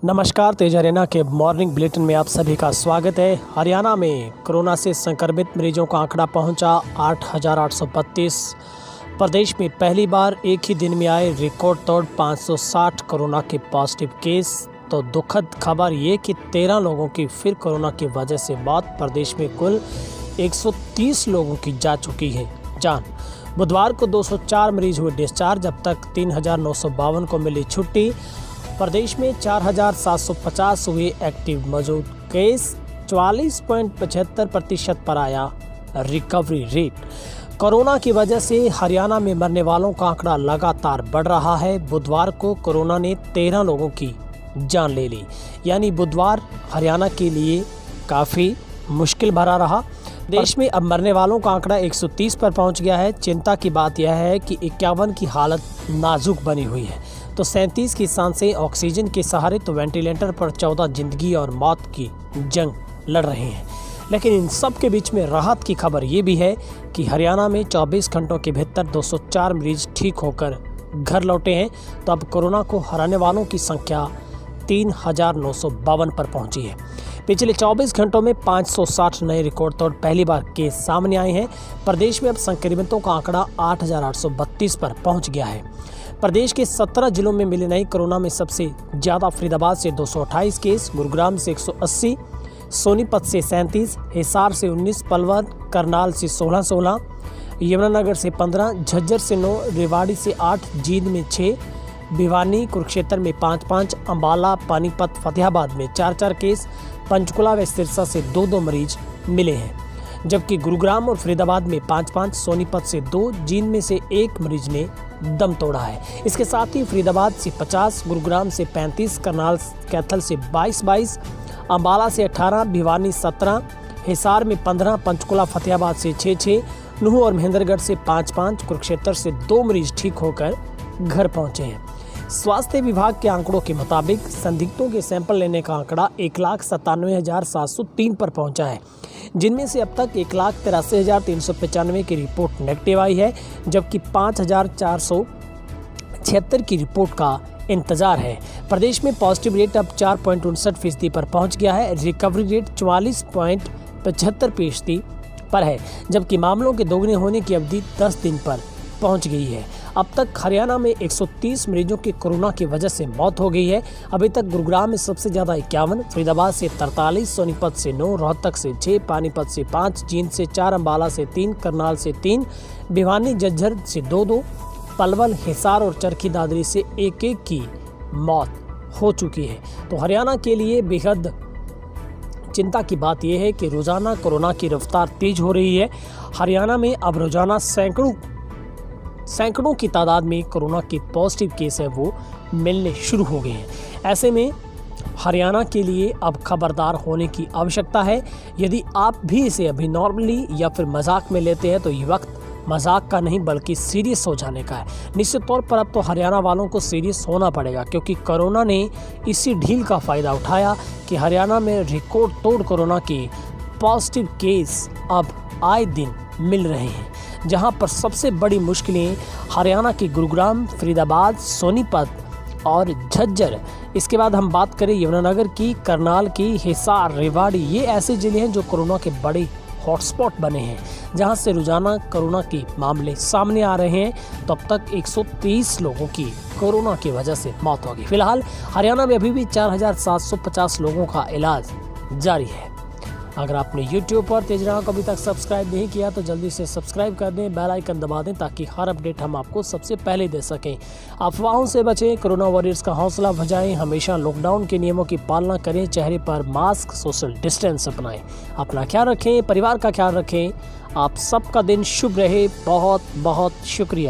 नमस्कार, तेज हरियाणा के morning bulletin में आप सभी का स्वागत है। हरियाणा में कोरोना से संक्रमित मरीजों का आंकड़ा पहुंचा 8,832। प्रदेश में पहली बार एक ही दिन में आए रिकॉर्ड तोड़ 560 कोरोना के पॉजिटिव केस। तो दुखद खबर ये कि 13 लोगों की फिर कोरोना की वजह से मौत। प्रदेश में कुल 130 लोगों की जा चुकी है जान। बुधवार को 204 मरीज हुए डिस्चार्ज। अब तक 3,952 को मिली छुट्टी। प्रदेश में 4,750 हुए एक्टिव मौजूद केस। 44.75% पर आया रिकवरी रेट। कोरोना की वजह से हरियाणा में मरने वालों का आंकड़ा लगातार बढ़ रहा है। बुधवार को कोरोना ने 13 लोगों की जान ले ली, यानी बुधवार हरियाणा के लिए काफ़ी मुश्किल भरा रहा। देश में अब मरने वालों का आंकड़ा 130 पर पहुंच गया है। चिंता की बात यह है कि 51 की हालत नाजुक बनी हुई है, तो 37 की सांसें ऑक्सीजन के सहारे, तो वेंटिलेटर पर 14 जिंदगी और मौत की जंग लड़ रहे हैं। लेकिन इन सब के बीच में राहत की खबर ये भी है कि हरियाणा में 24 घंटों के भीतर 204 मरीज ठीक होकर घर लौटे हैं। तो अब कोरोना को हराने वालों की संख्या 3,952 पर पहुंची है। पिछले 24 घंटों में 560 नए रिकॉर्ड तोड़ पहली बार केस सामने आए हैं। प्रदेश में अब संक्रमितों का आंकड़ा 8,832 पर पहुंच गया है। प्रदेश के 17 जिलों में मिले नए कोरोना में सबसे ज़्यादा फरीदाबाद से 228 केस, गुरुग्राम से 180, सोनीपत से 37, हिसार से 19, पलवल करनाल से 16, यमुनानगर से 15, झज्जर से 9, रेवाड़ी से 8, जींद में 6, भिवानी कुरुक्षेत्र में 5, अंबाला, पानीपत, फतेहाबाद में 4 केस, पंचकुला व सिरसा से 2 मरीज मिले हैं। जबकि गुरुग्राम और फरीदाबाद में 5, सोनीपत से 2, जींद में से 1 मरीज ने दम तोड़ा है। इसके साथ ही फरीदाबाद से 50, गुरुग्राम से 35, करनाल कैथल से 22, अंबाला से 18, भिवानी 17, हिसार में 15, पंचकुला फतेहाबाद से 6, नूह और महेंद्रगढ़ से 5, कुरुक्षेत्र से 2 मरीज ठीक होकर घर पहुंचे हैं। स्वास्थ्य विभाग के आंकड़ों के मुताबिक संदिग्धों के सैंपल लेने का आंकड़ा 1,97,703 पर पहुंचा है, जिनमें से अब तक 1,83,395 की रिपोर्ट नेगेटिव आई है, जबकि 5,476 की रिपोर्ट का इंतजार है। प्रदेश में पॉजिटिव रेट अब 4.59% पर पहुंच गया है। रिकवरी रेट 44.75% पर है, जबकि मामलों के दोगुने होने की अवधि 10 दिन पर पहुंच गई है। अब तक हरियाणा में 130 मरीजों की कोरोना की वजह से मौत हो गई है। अभी तक गुरुग्राम में सबसे ज़्यादा 51, फरीदाबाद से 43, सोनीपत से 9, रोहतक से 6, पानीपत से 5, जींद से 4, अंबाला से 3, करनाल से 3, भिवानी झज्जर से 2, पलवल, हिसार और चरखी दादरी से 1 की मौत हो चुकी है। तो हरियाणा के लिए बेहद चिंता की बात यह है कि रोज़ाना कोरोना की रफ्तार तेज हो रही है। हरियाणा में अब रोज़ाना सैकड़ों की तादाद में कोरोना के पॉजिटिव केस है वो मिलने शुरू हो गए हैं। ऐसे में हरियाणा के लिए अब खबरदार होने की आवश्यकता है। यदि आप भी इसे अभी नॉर्मली या फिर मजाक में लेते हैं तो ये वक्त मजाक का नहीं बल्कि सीरियस हो जाने का है। निश्चित तौर पर अब तो हरियाणा वालों को सीरियस होना पड़ेगा, क्योंकि कोरोना ने इसी ढील का फ़ायदा उठाया कि हरियाणा में रिकॉर्ड तोड़ कोरोना के पॉजिटिव केस अब आए दिन मिल रहे हैं। जहां पर सबसे बड़ी मुश्किलें हरियाणा के गुरुग्राम, फरीदाबाद, सोनीपत और झज्जर। इसके बाद हम बात करें यमुनानगर की, करनाल की, हिसार, रेवाड़ी, ये ऐसे जिले हैं जो कोरोना के बड़े हॉटस्पॉट बने हैं, जहां से रोजाना कोरोना के मामले सामने आ रहे हैं। तो अब तक 130 लोगों की कोरोना की वजह से मौत होगी। फिलहाल हरियाणा में अभी भी 4,750 लोगों का इलाज जारी है। अगर आपने YouTube पर तेज हरियाणा को अभी तक सब्सक्राइब नहीं किया तो जल्दी से सब्सक्राइब कर दें, बेल आइकन दबा दें, ताकि हर अपडेट हम आपको सबसे पहले दे सकें। अफवाहों से बचें, कोरोना वॉरियर्स का हौसला बजाएं, हमेशा लॉकडाउन के नियमों की पालना करें, चेहरे पर मास्क, सोशल डिस्टेंस अपनाएं, अपना ख्याल रखें, परिवार का ख्याल रखें। आप सबका दिन शुभ रहे। बहुत बहुत शुक्रिया।